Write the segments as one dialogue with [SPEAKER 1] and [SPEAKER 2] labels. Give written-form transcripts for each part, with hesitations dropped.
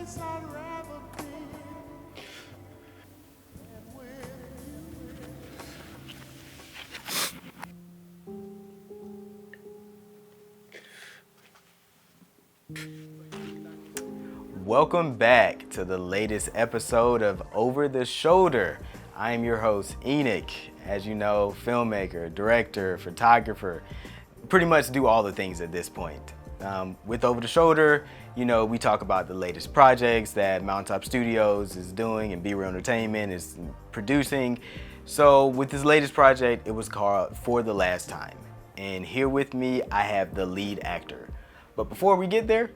[SPEAKER 1] place I'd rather be than
[SPEAKER 2] Welcome back to the latest episode of Over the Shoulder. I am your host, Enoch. As you know, filmmaker, director, photographer, pretty much do all the things at this point. With Over the Shoulder, we talk about the latest projects that Mountaintop Studios is doing and B Real Entertainment is producing. So with this latest project, it was called For the Last Time. And here with me, I have the lead actor. But before we get there,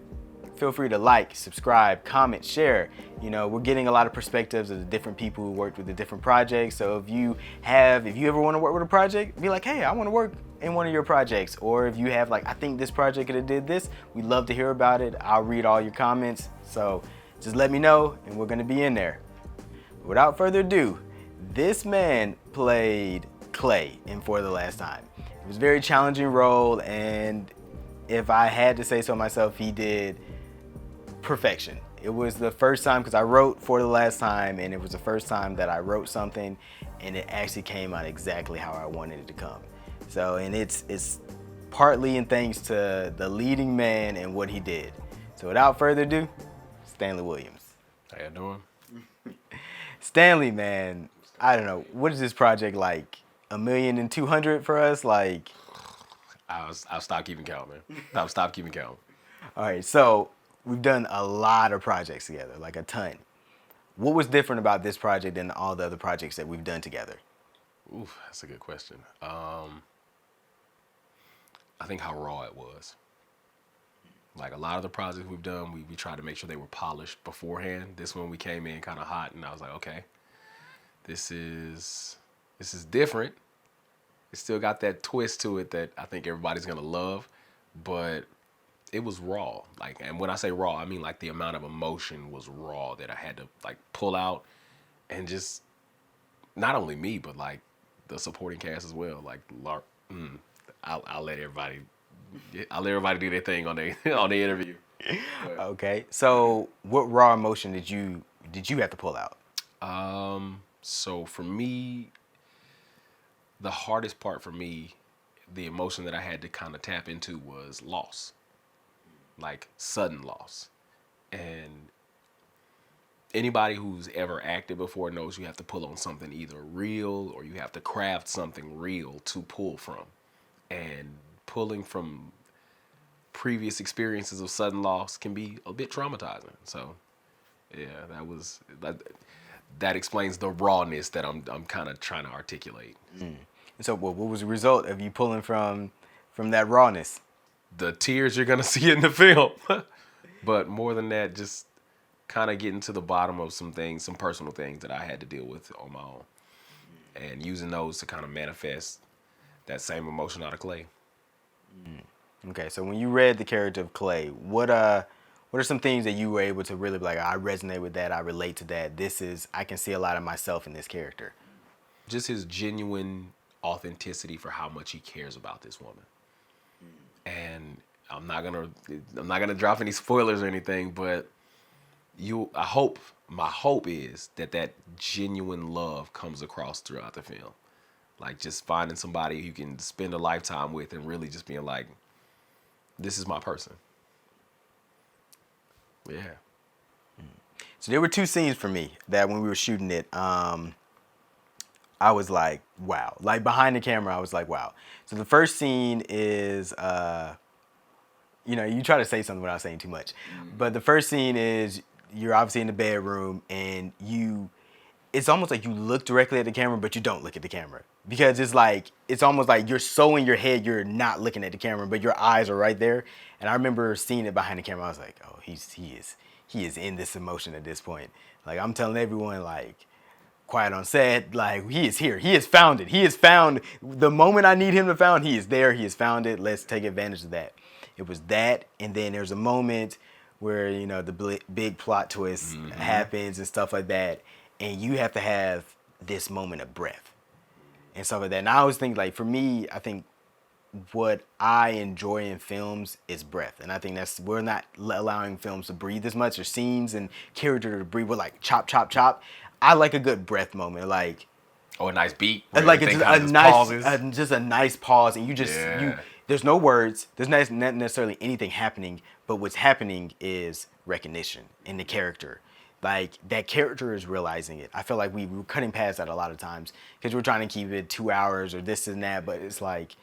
[SPEAKER 2] feel free to like, subscribe, comment, share. We're getting a lot of perspectives of the different people who worked with the different projects. So if you ever want to work with a project, be like, hey, I want to work in one of your projects. Or if you have I think this project could have did this, we'd love to hear about it. I'll read all your comments. So just let me know and we're gonna be in there. Without further ado, this man played Klay in For the Last Time. It was a very challenging role, and if I had to say so myself, he did perfection. It was the first time, because I wrote For the Last Time, and it was the first time that I wrote something and it actually came out exactly how I wanted it to come. So, and it's partly in thanks to the leading man and what he did. So without further ado, Stanley Williams.
[SPEAKER 3] How you doing?
[SPEAKER 2] Stanley, man, I don't know, what is this project like? 1,200,000 for us?
[SPEAKER 3] I'll stop keeping count, man. I'll stop keeping count.
[SPEAKER 2] All right, so we've done a lot of projects together, like a ton. What was different about this project than all the other projects that we've done together?
[SPEAKER 3] Oof, that's a good question. I think how raw it was. Like a lot of the projects we've done, we tried to make sure they were polished beforehand. This one we came in kind of hot, and I was like, okay, this is different. It still got that twist to it that I think everybody's gonna love, but it was raw. And when I say raw, I mean the amount of emotion was raw that I had to pull out, and just not only me, but the supporting cast as well. I'll let everybody do their thing on the on the interview. But,
[SPEAKER 2] Okay, so what raw emotion did you have to pull out?
[SPEAKER 3] so for me, the hardest part for me, the emotion that I had to kind of tap into was loss, sudden loss. And anybody who's ever acted before knows you have to pull on something either real or you have to craft something real to pull from. And pulling from previous experiences of sudden loss can be a bit traumatizing. So, yeah, that explains the rawness that I'm kind of trying to articulate.
[SPEAKER 2] And so what was the result of you pulling from that rawness?
[SPEAKER 3] The tears you're gonna see in the film. But more than that, just kind of getting to the bottom of some things, some personal things that I had to deal with on my own, and using those to kind of manifest that same emotion out of Klay.
[SPEAKER 2] Okay, so when you read the character of Klay, what are some things that you were able to really be like, I resonate with that, I relate to that, I can see a lot of myself in this character?
[SPEAKER 3] Just his genuine authenticity for how much he cares about this woman. And I'm not gonna drop any spoilers or anything, but my hope is that genuine love comes across throughout the film. Just finding somebody you can spend a lifetime with and really just being like, this is my person. Yeah.
[SPEAKER 2] So there were two scenes for me that when we were shooting it, I was like, wow. Behind the camera, I was like, wow. So the first scene is, you try to say something without saying too much. But the first scene is you're obviously in the bedroom and it's almost like you look directly at the camera, but you don't look at the camera. Because it's almost like you're so in your head, you're not looking at the camera, but your eyes are right there. And I remember seeing it behind the camera. I was like, oh, he is in this emotion at this point. I'm telling everyone, quiet on set, he is here. He has found it. He has found the moment I need him to found. He is there. He has found it. Let's take advantage of that. It was that, and then there's a moment where the big plot twist happens and stuff like that, and you have to have this moment of breath and stuff like that. And I always think for me, I think what I enjoy in films is breath, and I think we're not allowing films to breathe as much, or scenes and character to breathe. We're like chop, chop, chop. I like a good breath moment,
[SPEAKER 3] Or a nice beat where
[SPEAKER 2] like
[SPEAKER 3] everything
[SPEAKER 2] it's
[SPEAKER 3] kind
[SPEAKER 2] a
[SPEAKER 3] of just
[SPEAKER 2] nice,
[SPEAKER 3] pauses.
[SPEAKER 2] just a nice pause, and you just you.
[SPEAKER 3] Yeah.
[SPEAKER 2] There's no words. There's not necessarily anything happening, but what's happening is recognition in the character. Like that character is realizing it. I feel like we're cutting past that a lot of times because we're trying to keep it 2 hours or this and that, but it's like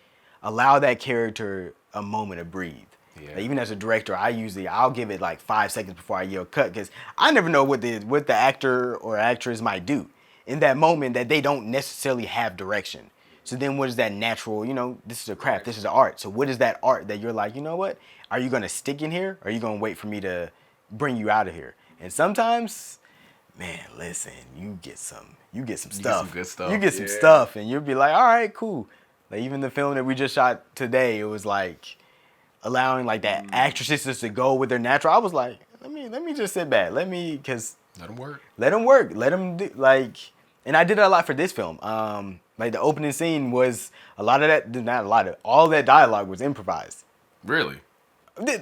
[SPEAKER 2] allow that character a moment to breathe.
[SPEAKER 3] Yeah.
[SPEAKER 2] Like, even as a director, I'll give it like 5 seconds before I yell cut because I never know what the actor or actress might do in that moment that they don't necessarily have direction. So then what is that natural, this is a craft, this is an art. So what is that art that you're like, you know what? Are you gonna stick in here or are you gonna wait for me to bring you out of here? And sometimes, man, listen, you get some stuff.
[SPEAKER 3] some good stuff.
[SPEAKER 2] You get some stuff and you'll be like, all right, cool. Like even the film that we just shot today, it was like allowing like that actresses just to go with their natural. I was like, let me just sit back. Cause
[SPEAKER 3] Let them work.
[SPEAKER 2] let them work. Let them do and I did it a lot for this film. Like the opening scene was a lot of that, not a lot of, all that dialogue was improvised.
[SPEAKER 3] Really?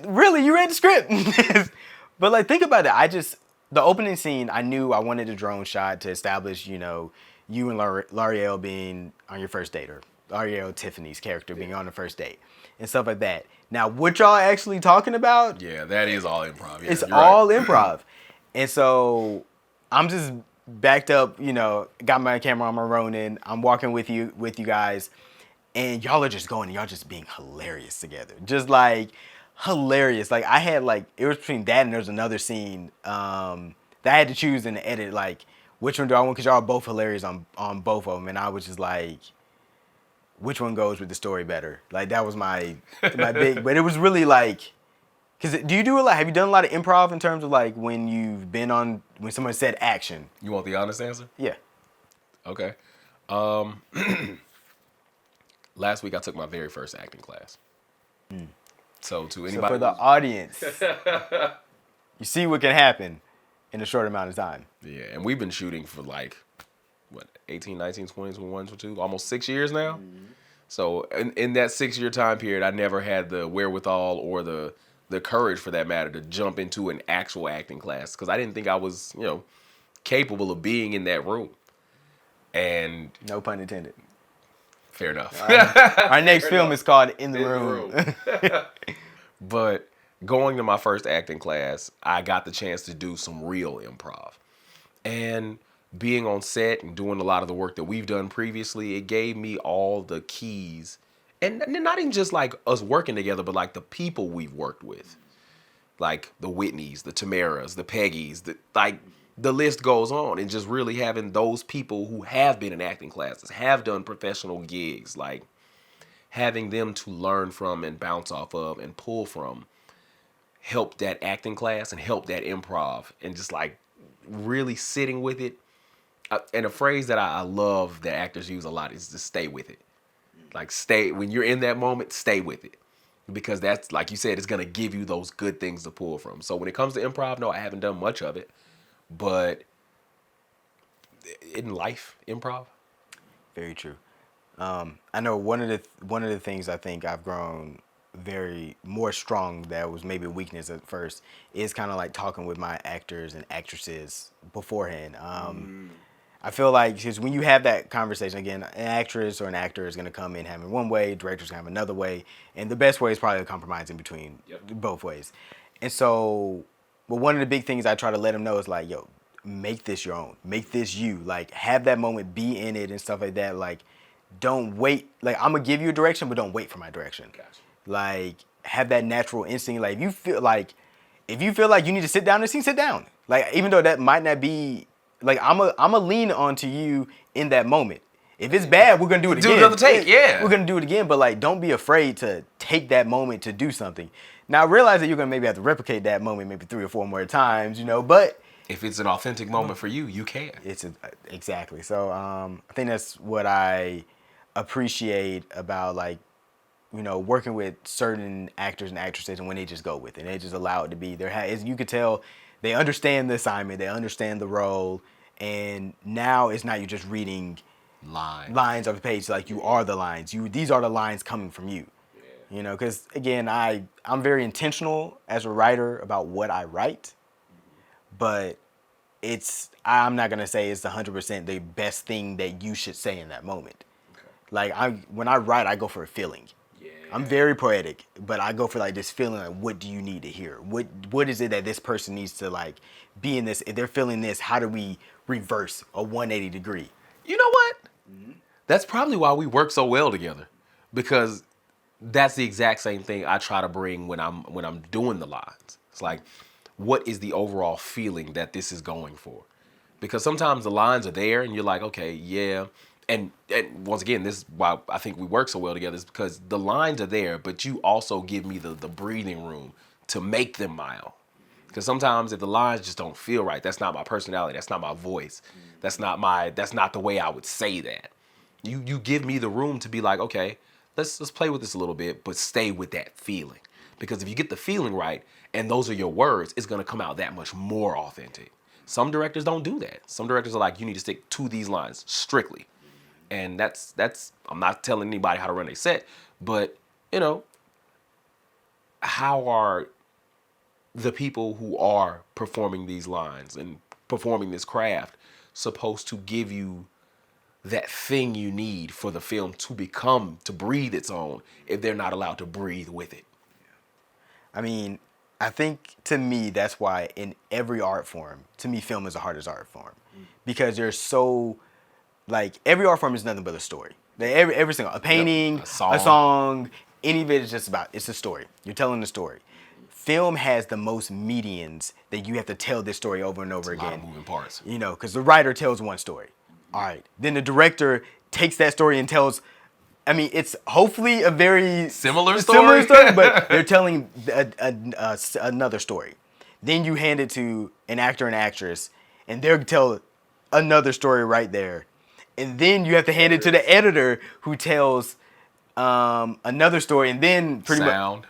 [SPEAKER 2] Really, you read the script. But like, think about it. The opening scene, I knew I wanted a drone shot to establish, you and L'Oreal being on your first date, or L'Oreal Tiffany's character being on the first date and stuff like that. Now, what y'all actually talking about?
[SPEAKER 3] Yeah, that is all improv. Yeah,
[SPEAKER 2] It's
[SPEAKER 3] you're
[SPEAKER 2] all
[SPEAKER 3] right.
[SPEAKER 2] improv. And so I'm just backed up, got my camera on my Ronin. I'm walking with you guys, and y'all are just going and y'all just being hilarious together. Just like hilarious. Like I had it was between that and there's another scene that I had to choose in the edit, like which one do I want, because y'all are both hilarious on both of them, and I was just like, which one goes with the story better? Like that was my big, but it was really like, because do you do a lot? Have you done a lot of improv in terms of like when someone said action?
[SPEAKER 3] You want the honest answer?
[SPEAKER 2] Yeah.
[SPEAKER 3] Okay. Last week I took my very first acting class. So to anybody,
[SPEAKER 2] So for the audience, you see what can happen in a short amount of time.
[SPEAKER 3] yeah, and we've been shooting for 18, 19, 20, 21, 22, almost 6 years now. So in that 6-year time period, I never had the wherewithal or the courage, for that matter, to jump into an actual acting class because I didn't think I was, capable of being in that room. And
[SPEAKER 2] No pun intended.
[SPEAKER 3] fair enough.
[SPEAKER 2] Our next film is called In the Room.
[SPEAKER 3] But going to my first acting class, I got the chance to do some real improv. And being on set and doing a lot of the work that we've done previously, it gave me all the keys. And not even just like us working together, but like the people we've worked with. Like the Whitneys, the Tamaras, the Peggys, the list goes on. And just really having those people who have been in acting classes, have done professional gigs, like having them to learn from and bounce off of and pull from, help that acting class and help that improv, and just like really sitting with it. And a phrase that I love that actors use a lot is to stay with it. Like when you're in that moment, stay with it. Because that's, like you said, it's going to give you those good things to pull from. So when it comes to improv, no, I haven't done much of it. But in life, improv.
[SPEAKER 2] Very true. I know one of the things I think I've grown very more strong, that was maybe a weakness at first, is kind of like talking with my actors and actresses beforehand. I feel like, because when you have that conversation, again, an actress or an actor is going to come in having one way, director's going to have another way, and the best way is probably a compromise in between both ways. And so, but one of the big things I try to let them know is like, yo, make this your own, make this you, like have that moment, be in it and stuff like that. Like, don't wait. Like, I'm gonna give you a direction, but don't wait for my direction.
[SPEAKER 3] Gotcha.
[SPEAKER 2] Like, have that natural instinct. Like, if you feel like you need to sit down in the scene, sit down. Like, even though that might not be, like, I'm a lean onto you in that moment. If it's bad, we're gonna do it again.
[SPEAKER 3] Do another take, yeah.
[SPEAKER 2] We're gonna do it again, but like, don't be afraid to take that moment to do something. Now, realize that you're gonna maybe have to replicate that moment maybe 3 or 4 more times, but
[SPEAKER 3] If it's an authentic moment for you, you can.
[SPEAKER 2] Exactly. So I think that's what I appreciate about, like, working with certain actors and actresses, and when they just go with it, and they just allow it to be you could tell they understand the assignment, they understand the role, and now it's not you just reading
[SPEAKER 3] Line.
[SPEAKER 2] lines off the page. Like, you are the lines. These are the lines coming from you. You know, because again, I'm very intentional as a writer about what I write, but I'm not gonna say it's 100% the best thing that you should say in that moment.
[SPEAKER 3] Okay.
[SPEAKER 2] Like when I write, I go for a feeling.
[SPEAKER 3] Yeah.
[SPEAKER 2] I'm very poetic, but I go for like this feeling. Like, what do you need to hear? What is it that this person needs to like be in this? If they're feeling this, how do we reverse a 180 degree?
[SPEAKER 3] You know what? That's probably why we work so well together, because that's the exact same thing I try to bring when I'm doing the lines. It's like, what is the overall feeling that this is going for? Because sometimes the lines are there and you're like, okay, yeah. And once again, this is why I think we work so well together, is because the lines are there, but you also give me the breathing room to make them my own. Because sometimes if the lines just don't feel right, that's not my personality, that's not my voice, that's not the way I would say that. You give me the room to be like, okay, let's play with this a little bit, but stay with that feeling. Because if you get the feeling right and those are your words, it's gonna come out that much more authentic. Some directors don't do that. Some directors are like, you need to stick to these lines strictly. And that's I'm not telling anybody how to run a set, but you know, how are the people who are performing these lines and performing this craft supposed to give you that thing you need for the film to breathe its own, if they're not allowed to breathe with it?
[SPEAKER 2] I mean, I think to me that's why in every art form, to me, film is the hardest art form, because there's so like every art form is nothing but a story. Every single a painting,
[SPEAKER 3] Yep. A
[SPEAKER 2] a song, any of it is just about it's a story. You're telling the story. Film has the most medians that you have to tell this story over and over
[SPEAKER 3] A
[SPEAKER 2] again.
[SPEAKER 3] lot of moving parts.
[SPEAKER 2] You know, because the writer tells one story. All right. Then the director takes that story and tells, I mean, it's hopefully a very
[SPEAKER 3] Similar story,
[SPEAKER 2] but they're telling another story. Then you hand it to an actor and actress, and they'll tell another story right there. And then you have to hand it to the editor, who tells another story, and then
[SPEAKER 3] Sound.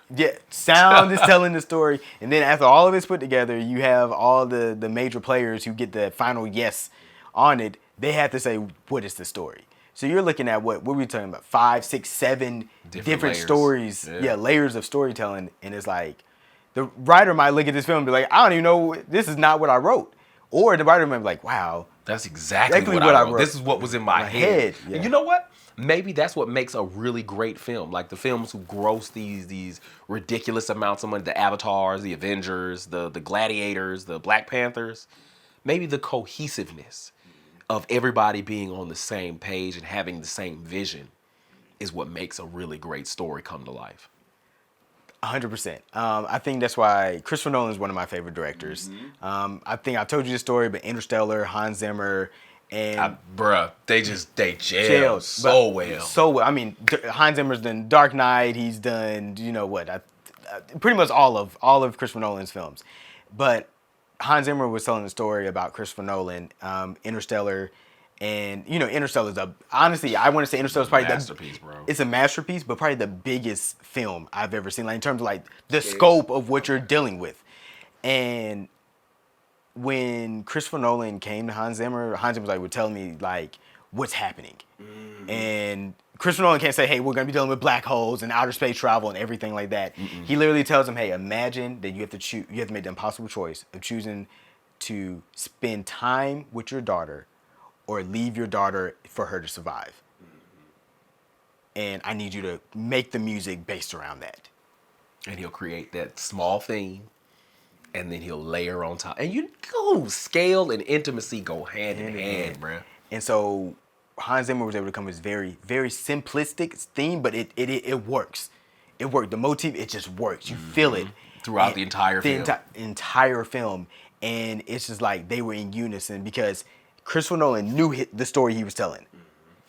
[SPEAKER 2] sound is telling the story, and then after all of it's put together, you have all the major players who get the final yes on it. They have to say, what is the story? So you're looking at what were we talking about? 5, 6, 7 different
[SPEAKER 3] layers.
[SPEAKER 2] stories,
[SPEAKER 3] Yeah.
[SPEAKER 2] layers of storytelling, and it's like the writer might look at this film and be like, I don't even know, this is not what I wrote, or the writer might be like, wow,
[SPEAKER 3] That's exactly what I wrote. This is what was in my head.
[SPEAKER 2] yeah.
[SPEAKER 3] And you know what? Maybe that's what makes a really great film. Like the films who gross these ridiculous amounts of money, the Avatars, the Avengers, the Gladiators, the Black Panthers. Maybe the cohesiveness of everybody being on the same page and having the same vision is what makes a really great story come to life.
[SPEAKER 2] 100%. I think that's why Christopher Nolan is one of my favorite directors. I think I told you the story, but Interstellar, Hans Zimmer, and
[SPEAKER 3] They gelled so well.
[SPEAKER 2] So well. I mean, Hans Zimmer's done Dark Knight. He's done, you know what? Pretty much all of Christopher Nolan's films. But Hans Zimmer was telling the story about Christopher Nolan, Interstellar, and you know, Interstellar's honestly, I want to say Interstellar's probably
[SPEAKER 3] masterpiece, bro.
[SPEAKER 2] It's a masterpiece, but probably the biggest film I've ever seen, like in terms of like the scope of what you're dealing with. And when Christopher Nolan came to Hans Zimmer was like, would tell me like what's happening. And Christopher Nolan can't say, hey, we're gonna be dealing with black holes and outer space travel and everything like that. He literally tells him, hey, imagine that you have to make the impossible choice of choosing to spend time with your daughter or leave your daughter for her to survive. And I need you to make the music based around that.
[SPEAKER 3] And he'll create that small theme, and then he'll layer on top. And scale and intimacy go hand in hand, bro.
[SPEAKER 2] And so Hans Zimmer was able to come with this very, very simplistic theme, but it works. It worked. The motif, it just works. You feel it.
[SPEAKER 3] Throughout the entire film.
[SPEAKER 2] Entire film. And it's just like they were in unison because Christopher Nolan knew the story he was telling.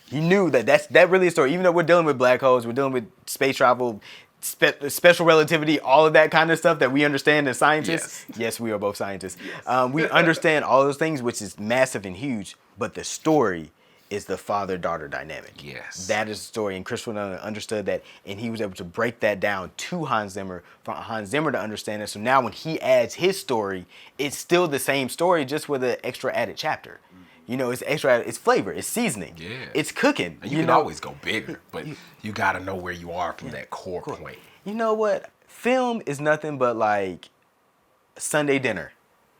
[SPEAKER 2] He knew that really is a story. Even though we're dealing with black holes, we're dealing with space travel, special relativity, all of that kind of stuff that we understand as scientists. Yes, we are both scientists. Yes. We understand all those things, which is massive and huge, but the story is the father-daughter dynamic.
[SPEAKER 3] Yes.
[SPEAKER 2] That is the story, and Christopher Nolan understood that, and he was able to break that down to Hans Zimmer, for Hans Zimmer to understand it. So now when he adds his story, it's still the same story, just with an extra added chapter. You know, it's extra. It's flavor. It's seasoning.
[SPEAKER 3] Yeah.
[SPEAKER 2] It's cooking.
[SPEAKER 3] And you can always go bigger, but you got to know where you are from that core point.
[SPEAKER 2] You know what? Film is nothing but like Sunday dinner.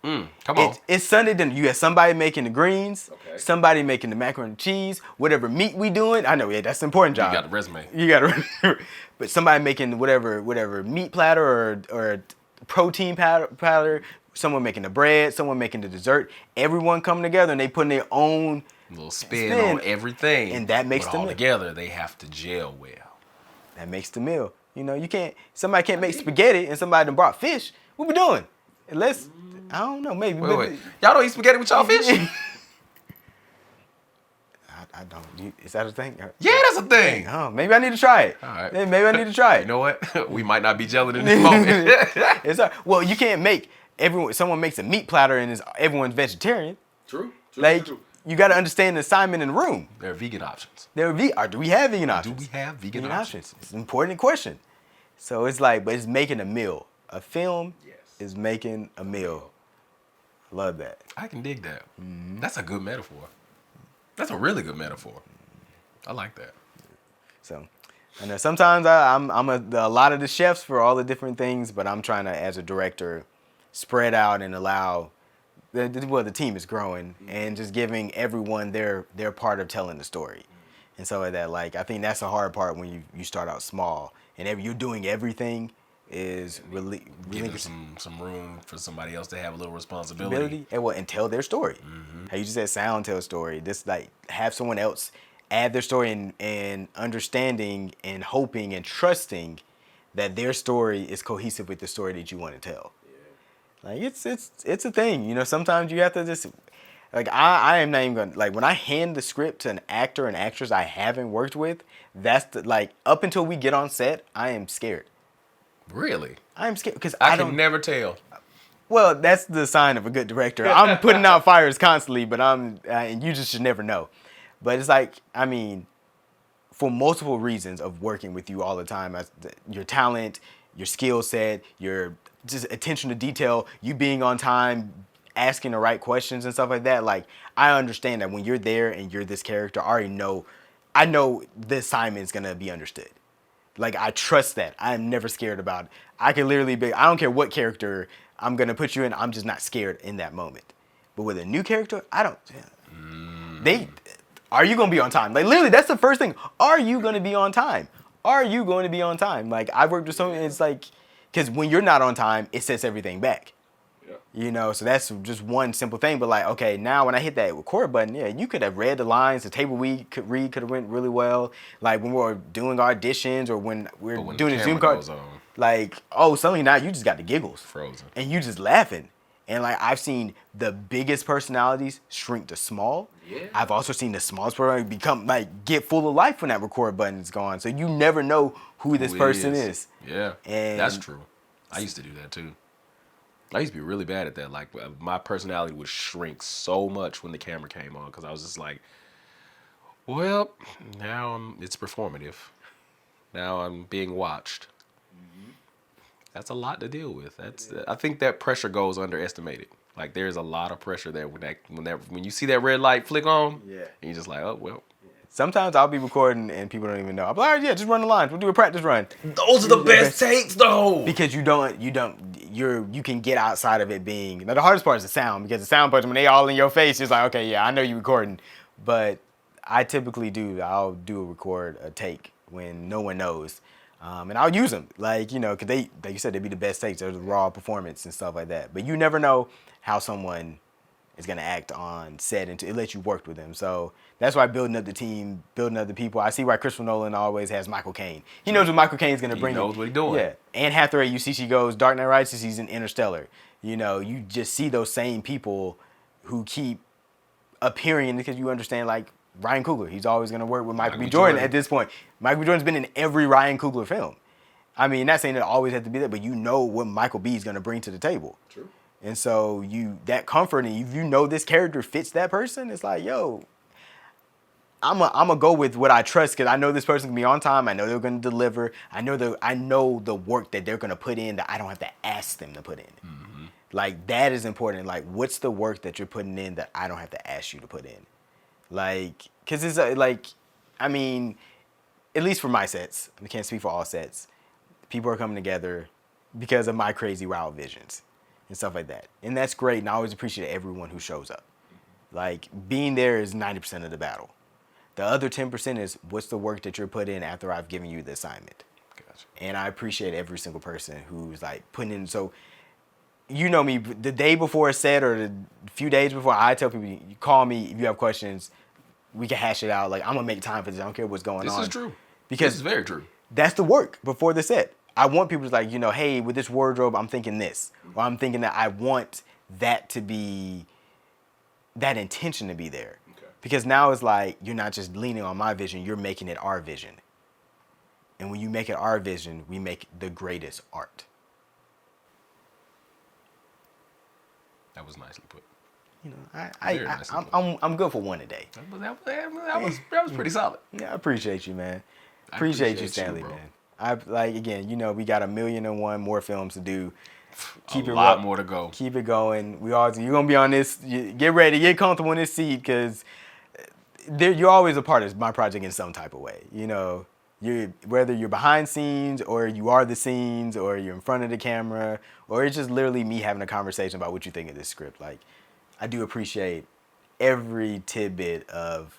[SPEAKER 3] Come on.
[SPEAKER 2] It's Sunday dinner. You got somebody making the greens,
[SPEAKER 3] Okay.
[SPEAKER 2] somebody making the macaroni and cheese, whatever meat we doing. I know, yeah, that's an important job.
[SPEAKER 3] You got the resume.
[SPEAKER 2] You got to, but somebody making whatever meat platter or protein platter. Someone making the bread, someone making the dessert. Everyone coming together and they putting their own
[SPEAKER 3] little spin on everything,
[SPEAKER 2] and that makes
[SPEAKER 3] but
[SPEAKER 2] the
[SPEAKER 3] all
[SPEAKER 2] meal.
[SPEAKER 3] together they have to gel well.
[SPEAKER 2] That makes the meal. You know, you can't. Somebody can't make spaghetti and somebody done brought fish. What we doing? Unless I don't know, maybe.
[SPEAKER 3] Wait. Y'all don't eat spaghetti with y'all fish?
[SPEAKER 2] I don't. Is that a thing?
[SPEAKER 3] Yeah, that's a thing.
[SPEAKER 2] Oh, maybe I need to try it.
[SPEAKER 3] All right.
[SPEAKER 2] Maybe I need to try it.
[SPEAKER 3] You know what? We might not be gelling in this moment.
[SPEAKER 2] It's well, you can't make someone makes a meat platter and everyone's vegetarian.
[SPEAKER 3] True.
[SPEAKER 2] Like you got to understand the assignment in the room.
[SPEAKER 3] There are vegan options.
[SPEAKER 2] Do we have vegan options?
[SPEAKER 3] Do we have vegan options?
[SPEAKER 2] It's an important question. So it's like, but it's making a meal. A film is making a meal. Love that.
[SPEAKER 3] I can dig that. That's a good metaphor. That's a really good metaphor. I like that.
[SPEAKER 2] So, I know sometimes I'm a lot of the chefs for all the different things, but I'm trying to, as a director, spread out and allow. The team is growing and just giving everyone their part of telling the story, and so that I think that's the hard part when you start out small and you're doing everything is really
[SPEAKER 3] Giving some room for somebody else to have a little responsibility.
[SPEAKER 2] And tell their story. How you just said sound tell story. This have someone else add their story and understanding and hoping and trusting that their story is cohesive with the story that you want to tell. Like it's a thing. You know, sometimes you have to just I am not even gonna when I hand the script to an actor and actress I haven't worked with, that's up until we get on set, I am scared.
[SPEAKER 3] Really?
[SPEAKER 2] I'm scared because
[SPEAKER 3] I can never tell.
[SPEAKER 2] Well, that's the sign of a good director. I'm putting out fires constantly, but and you just should never know. But it's for multiple reasons of working with you all the time, your talent, your skill set, your just attention to detail, you being on time, asking the right questions and stuff like that. I understand that when you're there and you're this character, I know the assignment is gonna be understood. I trust that. I'm never scared about it. I can literally I don't care what character I'm going to put you in, I'm just not scared in that moment. But with a new character, I don't. Are you going to be on time? Literally, that's the first thing. Are you going to be on time? Are you going to be on time? I've worked with someone, it's because when you're not on time, it sets everything back. You know, so that's just one simple thing. But okay, now when I hit that record button, you could have read the lines. The table we could read could have went really well. When we were doing auditions or when we're doing the Zoom call, suddenly now you just got the giggles,
[SPEAKER 3] frozen,
[SPEAKER 2] and you just laughing. And I've seen the biggest personalities shrink to small. Yeah. I've also seen the smallest person become get full of life when that record button is gone. So you never know who this person is.
[SPEAKER 3] Yeah, and that's true. I used to do that too. I used to be really bad at that. My personality would shrink so much when the camera came on because I was just well, now it's performative. Now I'm being watched. That's a lot to deal with. I think that pressure goes underestimated. There's a lot of pressure there when you see that red light flick on. Yeah. And you're just oh well.
[SPEAKER 2] Sometimes I'll be recording and people don't even know. I'm all right, just run the lines. We'll do a practice run.
[SPEAKER 3] Those are the best takes though.
[SPEAKER 2] Because you can get outside of it being. Now the hardest part is the sound, because the sound parts, when they all in your face, it's okay, yeah, I know you recording. But I'll do a take when no one knows. And I'll use them, because they, like you said, they'd be the best takes. They're the raw performance and stuff like that. But you never know how someone is going to act on set until it lets you work with them. So that's why building up the team, building up the people. I see why Christopher Nolan always has Michael Caine. He knows what Michael Caine's going to bring.
[SPEAKER 3] He knows what he's doing.
[SPEAKER 2] Yeah. Anne Hathaway, you see she goes Dark Knight Rises, she's in Interstellar. You just see those same people who keep appearing because you understand, Ryan Coogler. He's always going to work with Michael B. Jordan at this point. Michael B. Jordan's been in every Ryan Coogler film. I mean, not saying it always has to be that, but you know what Michael B. is going to bring to the table. True. And so that comfort, and if you know this character fits that person, it's I'm gonna go with what I trust because I know this person can be on time. I know they're gonna deliver. I know the work that they're gonna put in that I don't have to ask them to put in. Like, that is important. Like, what's the work that you're putting in that I don't have to ask you to put in? Like, because it's like, I mean, at least for my sets, I can't speak for all sets, people are coming together because of my crazy wild visions and stuff like that. And that's great, and I always appreciate everyone who shows up. Like, being there is 90% of the battle. The other 10% is what's the work that you're putting in after I've given you the assignment.
[SPEAKER 3] Gotcha.
[SPEAKER 2] And I appreciate every single person who's like putting in. So, you know me, the day before a set or the few days before, I tell people, you call me if you have questions, we can hash it out. Like, I'm gonna make time for this. I don't care what's going on.
[SPEAKER 3] This is true.
[SPEAKER 2] Because
[SPEAKER 3] this is very true.
[SPEAKER 2] That's the work before the set. I want people to like, you know, hey, with this wardrobe, I'm thinking this. Or I'm thinking that I want that to be, that intention to be there.
[SPEAKER 3] Okay.
[SPEAKER 2] Because now it's like, you're not just leaning on my vision, you're making it our vision. And when you make it our vision, we make the greatest art.
[SPEAKER 3] That was nicely put.
[SPEAKER 2] You know,
[SPEAKER 3] Very nicely put.
[SPEAKER 2] I'm good for one a day.
[SPEAKER 3] That was pretty solid.
[SPEAKER 2] Yeah, I appreciate you, man.
[SPEAKER 3] I
[SPEAKER 2] Appreciate you,
[SPEAKER 3] appreciate
[SPEAKER 2] Stanley,
[SPEAKER 3] you, bro.
[SPEAKER 2] man. I like, again, you know, we got 1,000,001 more films to do. Keep
[SPEAKER 3] A
[SPEAKER 2] it
[SPEAKER 3] lot
[SPEAKER 2] ro-
[SPEAKER 3] more to go.
[SPEAKER 2] Keep it going. You're gonna be on this. Get ready, get comfortable in this seat, because you're always a part of my project in some type of way. You know, whether you're behind scenes or you are the scenes or you're in front of the camera or it's just literally me having a conversation about what you think of this script. Like, I do appreciate every tidbit of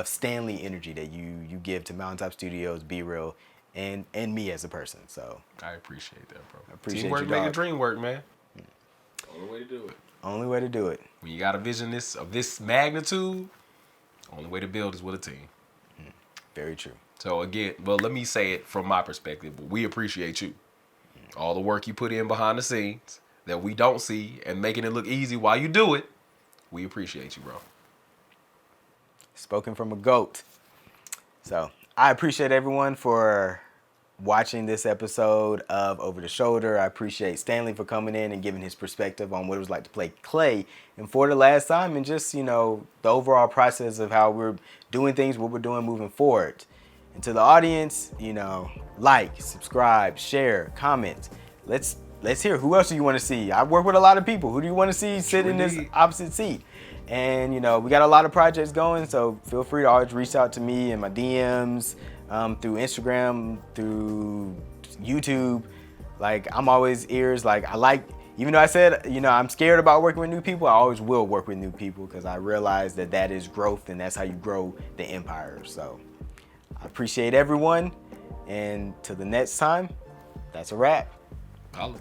[SPEAKER 2] Stanley energy that you give to Mountaintop Studios, Be Real, and me as a person. So
[SPEAKER 3] I appreciate that, bro.
[SPEAKER 2] appreciate
[SPEAKER 3] Teamwork
[SPEAKER 2] you,
[SPEAKER 3] make a
[SPEAKER 2] dog.
[SPEAKER 3] dream work, man. Only way to do it.
[SPEAKER 2] Only way to do it.
[SPEAKER 3] When you got a vision of this magnitude, only way to build is with a team.
[SPEAKER 2] Very true.
[SPEAKER 3] So again, well, let me say it from my perspective. But we appreciate you. All the work you put in behind the scenes that we don't see and making it look easy while you do it. We appreciate you, bro.
[SPEAKER 2] Spoken from a GOAT. So I appreciate everyone for watching this episode of Over the Shoulder. I appreciate Stanley for coming in and giving his perspective on what it was like to play Klay and for the last time, and just, you know, the overall process of how we're doing things, what we're doing moving forward. And to the audience, you know, like, subscribe, share, comment. Let's hear, who else do you want to see? I work with a lot of people. Who do you want to see sit in this
[SPEAKER 3] Indeed.
[SPEAKER 2] opposite seat? And, you know, we got a lot of projects going, so feel free to always reach out to me in my DMs, through Instagram, through YouTube. Like, I'm always ears. Like, even though I said, you know, I'm scared about working with new people, I always will work with new people because I realize that is growth and that's how you grow the empire. So I appreciate everyone. And till the next time, that's a wrap.
[SPEAKER 3] Holla.